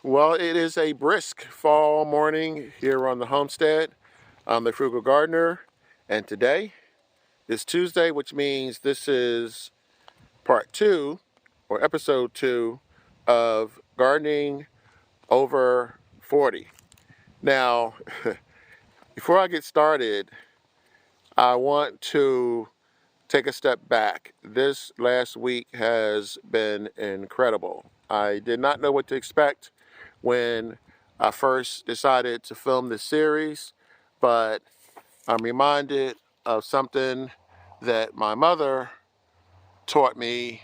Well, it is a brisk fall morning here on the homestead. I'm the Frugal Gardener, and today is Tuesday, which means this is part 2 or episode 2 of Gardening Over 40. Now, before I get started, I want to take a step back. This last week has been incredible. I did not know what to expect when I first decided to film this series, but I'm reminded of something that my mother taught me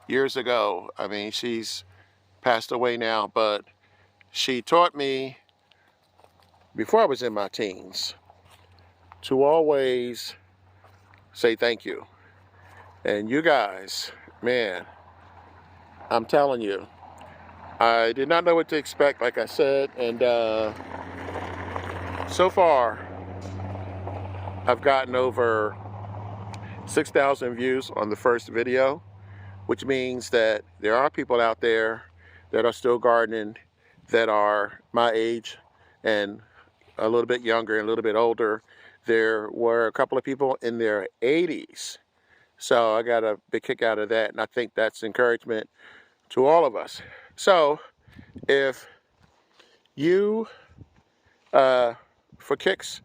years ago. I mean, she's passed away now, but she taught me before I was in my teens to always say thank you. And you guys, man, I'm telling you, I did not know what to expect, like I said, and so far I've gotten over 6,000 views on the first video, which means that there are people out there that are still gardening that are my age and a little bit younger and a little bit older. There were a couple of people in their 80s. So I got a big kick out of that, and I think that's encouragement to all of us. So if you, for kicks,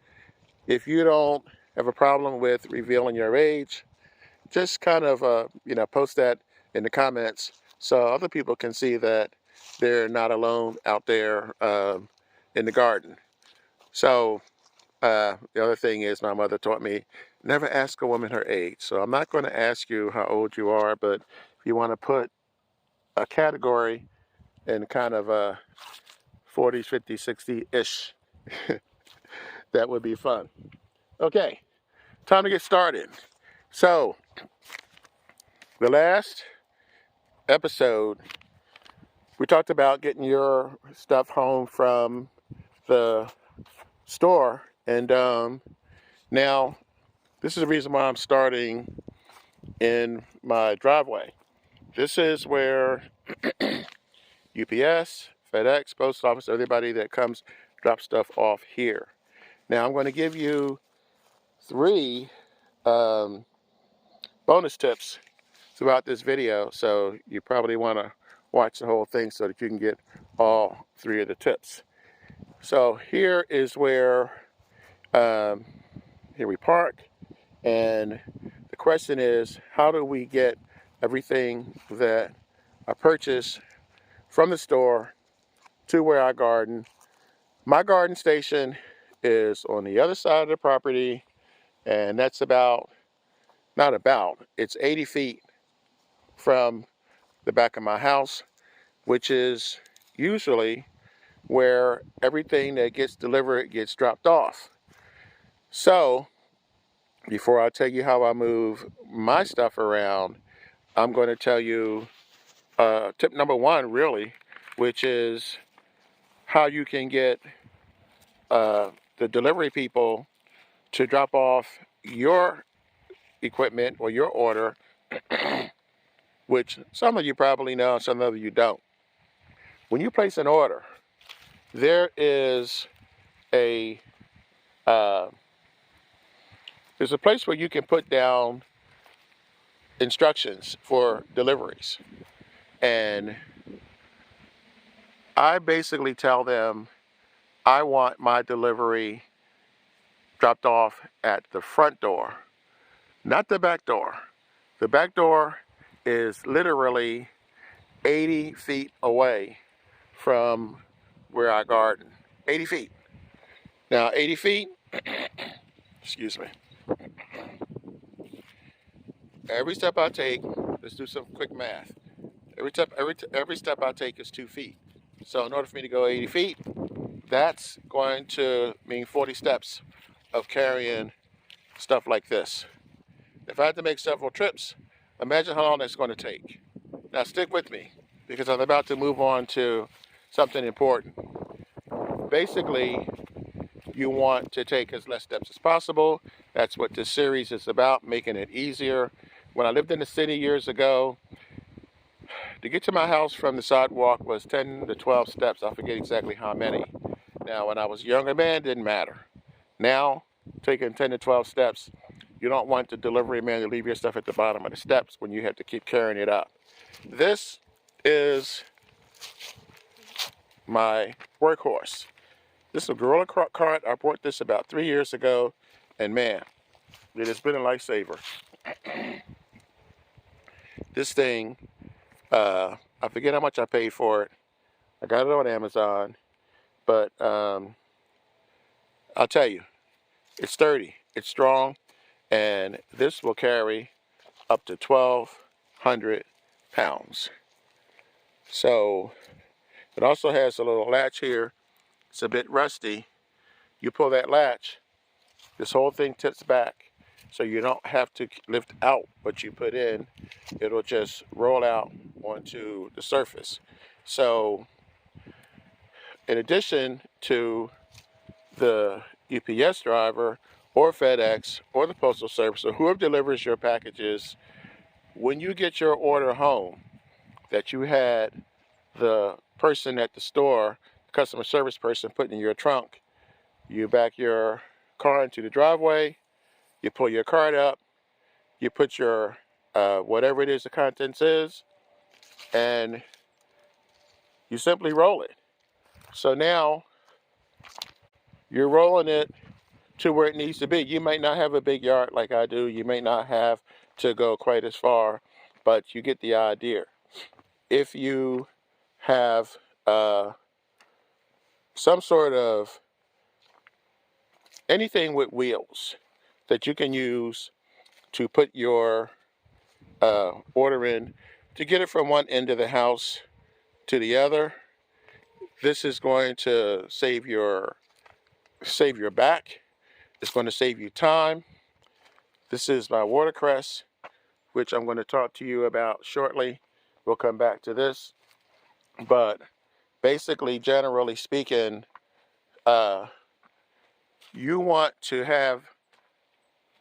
if you don't have a problem with revealing your age, just kind of, post that in the comments so other people can see that they're not alone out there in the garden. So the other thing is, my mother taught me, never ask a woman her age. So I'm not going to ask you how old you are, but if you want to put a category in kind of 40s, 50s, 60-ish, that would be fun. Okay, time to get started. So the last episode, we talked about getting your stuff home from the store, and now this is the reason why I'm starting in my driveway. This is where UPS, FedEx, Post Office, everybody that comes drops stuff off here. Now I'm going to give you 3 bonus tips throughout this video, so you probably want to watch the whole thing so that you can get all 3 of the tips. So here is where here we park, and the question is, how do we get everything that I purchase from the store to where I garden? My garden station is on the other side of the property, and that's it's 80 feet from the back of my house, which is usually where everything that gets delivered gets dropped off. So before I tell you how I move my stuff around, I'm going to tell you tip number 1, really, which is how you can get the delivery people to drop off your equipment or your order, which some of you probably know, some of you don't. When you place an order, there is there's a place where you can put down instructions for deliveries. And I basically tell them I want my delivery dropped off at the front door, not the back door. The back door is literally 80 feet away from where I garden. 80 feet. Now, 80 feet, excuse me. Every step I take, let's do some quick math. Every step I take is 2 feet. So in order for me to go 80 feet, that's going to mean 40 steps of carrying stuff like this. If I had to make several trips, imagine how long that's going to take. Now stick with me, because I'm about to move on to something important. Basically, you want to take as less steps as possible. That's what this series is about, making it easier. When I lived in the city years ago, To get to my house from the sidewalk was 10 to 12 steps. I forget exactly how many. Now, when I was a younger man, it didn't matter. Now, taking 10 to 12 steps, you don't want the delivery man to leave your stuff at the bottom of the steps when you have to keep carrying it up. This is my workhorse. This is a Gorilla cart. I bought this about 3 years ago, and man, it has been a lifesaver. This thing, I forget how much I paid for it. I got it on Amazon, but I'll tell you, it's sturdy, it's strong, and this will carry up to 1,200 pounds. So it also has a little latch here. It's a bit rusty. You pull that latch, this whole thing tips back, so you don't have to lift out what you put in. It'll just roll out onto the surface. So in addition to the UPS driver or FedEx or the Postal Service or whoever delivers your packages, when you get your order home that you had the person at the store, customer service person, put in your trunk, you back your car into the driveway, you pull your cart up, you put your whatever it is the contents is, and you simply roll it. So now you're rolling it to where it needs to be. You might not have a big yard like I do. You may not have to go quite as far, but you get the idea. If you have some sort of anything with wheels that you can use to put your order in to get it from one end of the house to the other, this is going to save your back. It's going to save you time. This is my watercress, which I'm going to talk to you about shortly. We'll come back to this. But basically, generally speaking, you want to have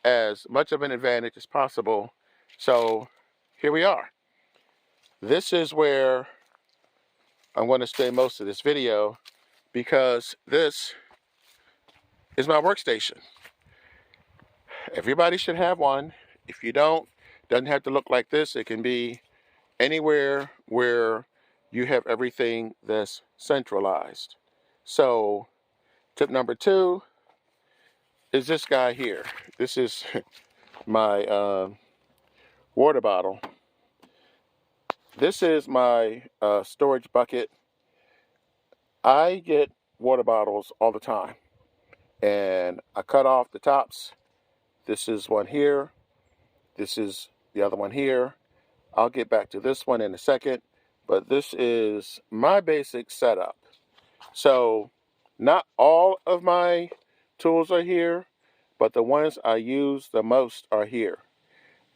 as much of an advantage as possible. So here we are. This is where I'm going to stay most of this video, because this is my workstation. Everybody should have one. If you don't, it doesn't have to look like this. It can be anywhere where you have everything that's centralized. So tip number 2 is this guy here. This is my water bottle. This is my storage bucket. I get water bottles all the time, and I cut off the tops. This is one here. This is the other one here. I'll get back to this one in a second, but this is my basic setup. So not all of my tools are here, but the ones I use the most are here.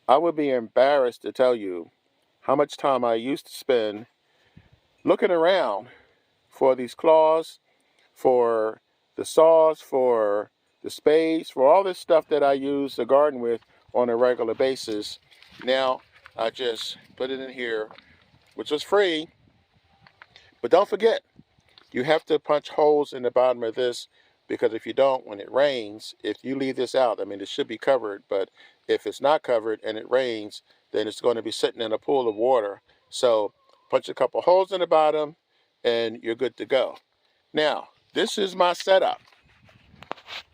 I would be embarrassed to tell you how much time I used to spend looking around for these claws, for the saws, for the spades, for all this stuff that I use to garden with on a regular basis. Now I just put it in here, which was free. But don't forget, you have to punch holes in the bottom of this, because if you don't, when it rains, if you leave this out, I mean, it should be covered, but if it's not covered and it rains, then it's going to be sitting in a pool of water. So punch a couple holes in the bottom and you're good to go. Now, this is my setup.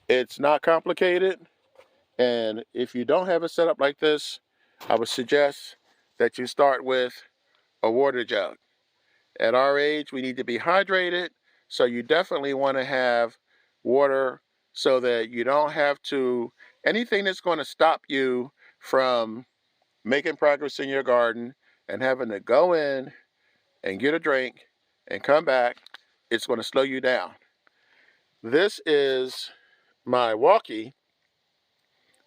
It's not complicated, and if you don't have a setup like this, I would suggest that you start with a water jug. At our age, we need to be hydrated, so you definitely want to have water so that you don't have to, anything that's going to stop you from making progress in your garden and having to go in and get a drink and come back, it's going to slow you down. This is my walkie.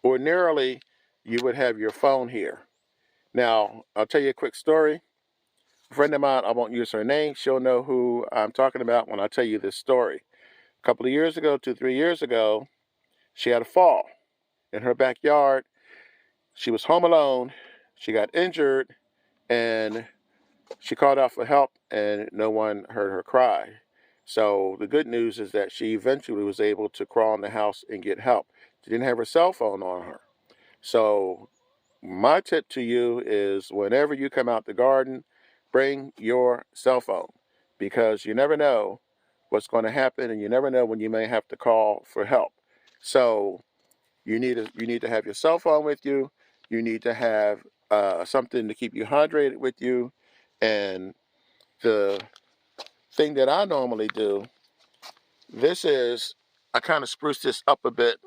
Ordinarily, you would have your phone here. Now, I'll tell you a quick story. A friend of mine, I won't use her name, she'll know who I'm talking about when I tell you this story. A couple of years ago, 2-3 years ago, she had a fall in her backyard. She was home alone. She got injured, and She called out for help and no one heard her cry. So the good news is that she eventually was able to crawl in the house and get help. She didn't have her cell phone on her. So my tip to you is whenever you come out the garden, bring your cell phone, because you never know what's going to happen and you never know when you may have to call for help. So you need to have your cell phone with you. You need to have something to keep you hydrated with you. And the thing that I normally do, I kind of spruce this up a bit.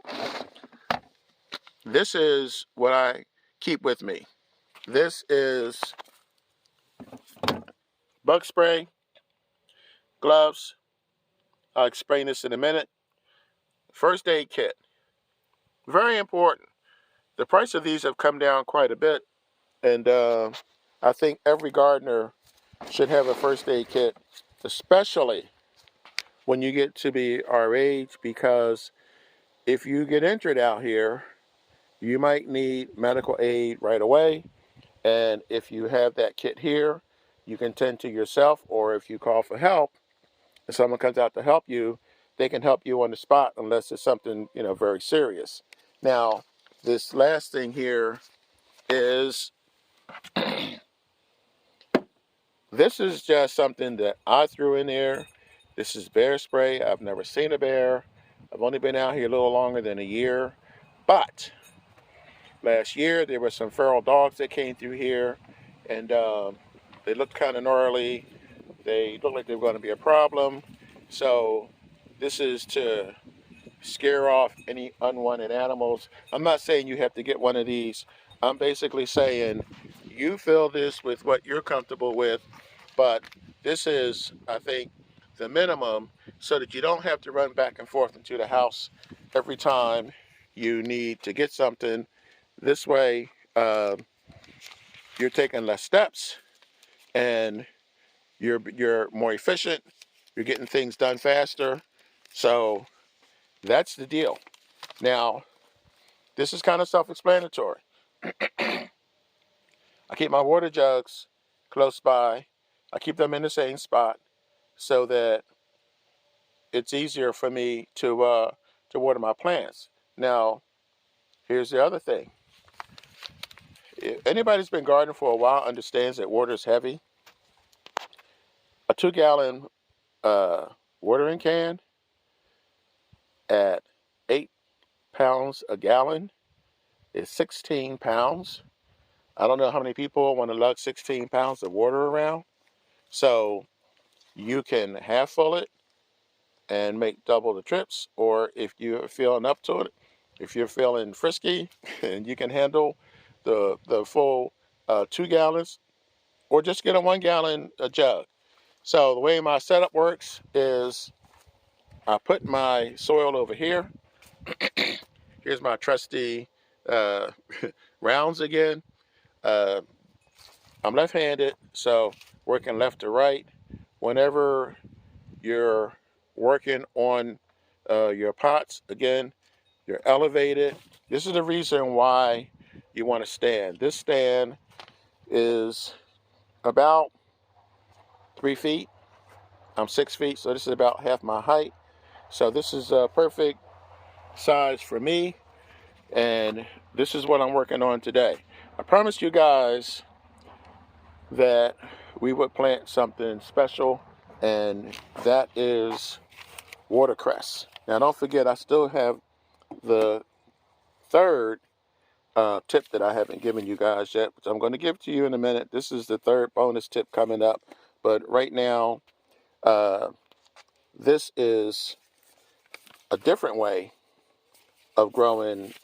This is what I keep with me. This is bug spray, gloves. I'll explain this in a minute. First aid kit. Very important. The price of these have come down quite a bit. And I think every gardener should have a first aid kit, especially when you get to be our age, because if you get injured out here, you might need medical aid right away. And if you have that kit here, you can tend to yourself, or if you call for help and someone comes out to help you, they can help you on the spot unless it's something, very serious. Now, this last thing here is, this is just something that I threw in there. This is bear spray. I've never seen a bear. I've only been out here a little longer than a year. But last year, there were some feral dogs that came through here, and they looked kind of gnarly. They looked like they were going to be a problem. So this is to scare off any unwanted animals. I'm not saying you have to get one of these. I'm basically saying you fill this with what you're comfortable with, but this is, I think, the minimum so that you don't have to run back and forth into the house every time you need to get something. This way, you're taking less steps and you're more efficient. You're getting things done faster. So that's the deal. Now, this is kind of self-explanatory. I keep my water jugs close by. I keep them in the same spot so that it's easier for me to water my plants. Now, here's the other thing. If anybody's been gardening for a while understands that water is heavy. A 2-gallon watering can at 8 pounds a gallon is 16 pounds. I don't know how many people want to lug 16 pounds of water around. So you can half full it and make double the trips, or if you're feeling up to it, if you're feeling frisky and you can handle the full 2 gallons, or just get a 1-gallon jug. So the way my setup works is I put my soil over here. Here's my trusty uh, rounds again. I'm left-handed, so working left to right. Whenever you're working on your pots, again, you're elevated. This is the reason why you want to stand. This stand is about 3 feet. I'm 6 feet, so this is about half my height. So this is a perfect size for me, and this is what I'm working on today. I promised you guys that we would plant something special, and that is watercress. Now don't forget, I still have the third tip that I haven't given you guys yet, which I'm going to give to you in a minute. This is the third bonus tip coming up, but right now this is a different way of growing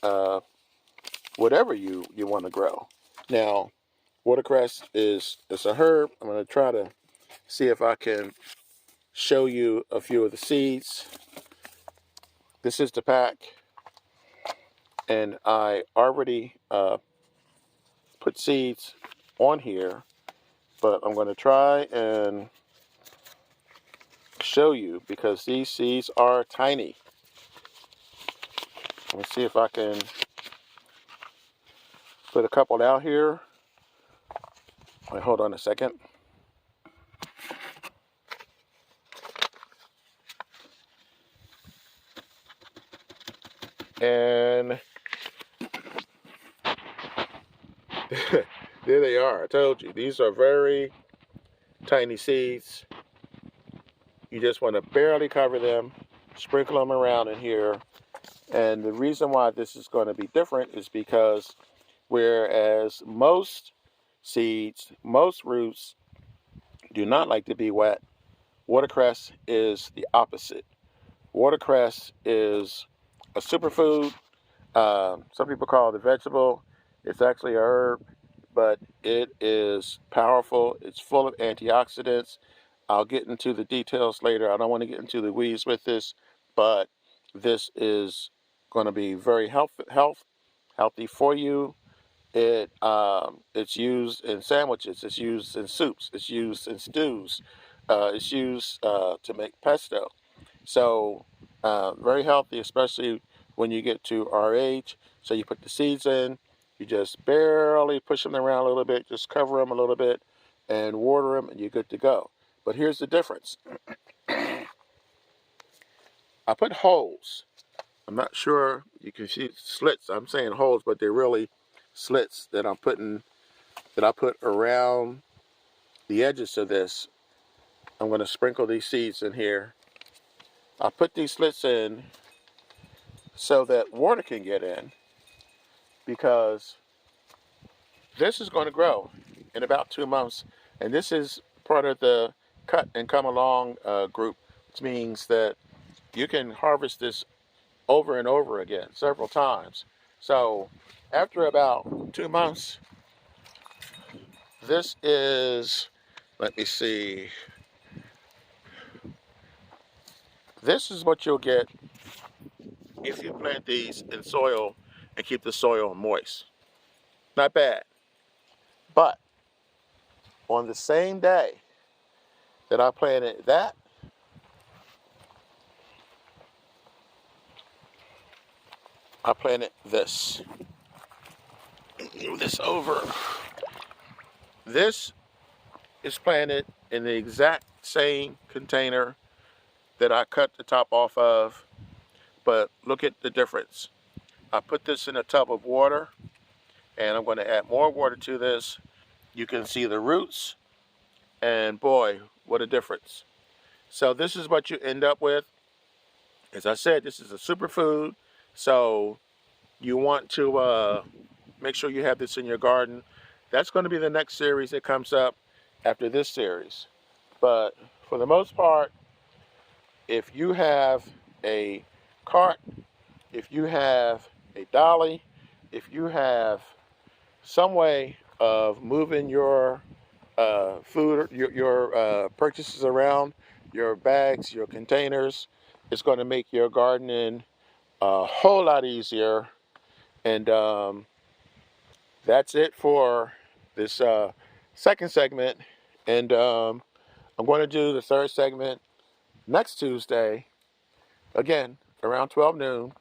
whatever you want to grow. Now, watercress it's a herb. I'm going to try to see if I can show you a few of the seeds. This is the pack, and I already put seeds on here, but I'm going to try and show you because these seeds are tiny. Let me see if I can put a couple out here. Wait, hold on a second. And there they are. I told you, these are very tiny seeds. You just want to barely cover them, sprinkle them around in here. And the reason why this is going to be different is because whereas most seeds, most roots do not like to be wet, watercress is the opposite. Watercress is a superfood. Some people call it a vegetable. It's actually a herb, but it is powerful. It's full of antioxidants. I'll get into the details later. I don't want to get into the weeds with this, but this is going to be very healthy for you. It's used in sandwiches. It's used in soups. It's used in stews. It's used to make pesto. So very healthy, especially when you get to our age. So you put the seeds in. You just barely push them around a little bit. Just cover them a little bit and water them, and you're good to go. But here's the difference. I put holes. I'm not sure you can see slits. I'm saying holes, but they're really slits that I put around the edges of this. I'm going to sprinkle these seeds in here. I put these slits in so that water can get in, because this is going to grow in about 2 months, and this is part of the cut and come along group, which means that you can harvest this over and over again several times. So after about 2 months, this is, let me see, this is what you'll get if you plant these in soil and keep the soil moist. Not bad. But on the same day that I planted that, I planted this. Move this over. This is planted in the exact same container that I cut the top off of, but look at the difference. I put this in a tub of water, and I'm going to add more water to this. You can see the roots, and boy, what a difference. So this is what you end up with. As I said, this is a superfood, so you want to make sure you have this in your garden. That's going to be the next series that comes up after this series. But for the most part, if you have a cart, if you have a dolly, if you have some way of moving your food, your purchases around, your bags, your containers, it's going to make your gardening a whole lot easier. And that's it for this second segment. And I'm going to do the third segment next Tuesday, again, around 12 noon.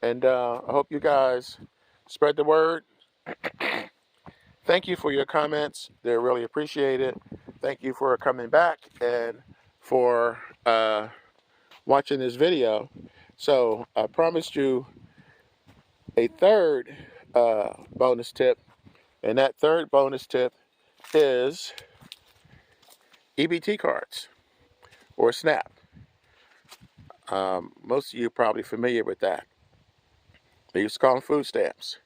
And I hope you guys spread the word. Thank you for your comments. They're really appreciated. Thank you for coming back and for watching this video. So I promised you a third bonus tip. And that third bonus tip is EBT cards or SNAP. Most of you are probably familiar with that. They used to call them food stamps.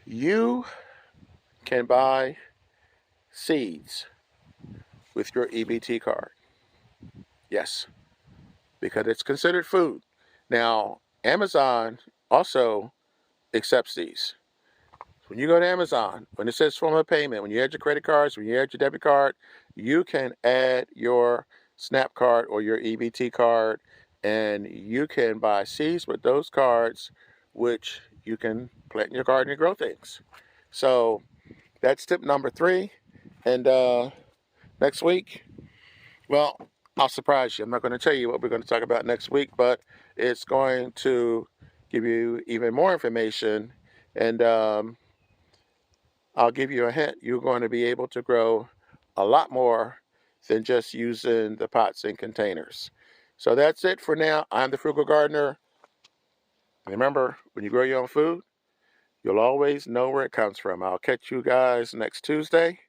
You can buy seeds with your EBT card. Yes, because it's considered food. Now, Amazon also accepts these. When you go to Amazon, when it says form of payment, when you add your credit cards, when you add your debit card, you can add your SNAP card or your EBT card, and you can buy seeds with those cards, which you can plant in your garden and grow things. So that's tip number 3. And next week, well, I'll surprise you. I'm not going to tell you what we're going to talk about next week, but it's going to give you even more information. And I'll give you a hint. You're going to be able to grow a lot more than just using the pots and containers. So that's it for now. I'm the Frugal Gardener. And remember, when you grow your own food, you'll always know where it comes from. I'll catch you guys next Tuesday.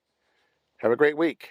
Have a great week.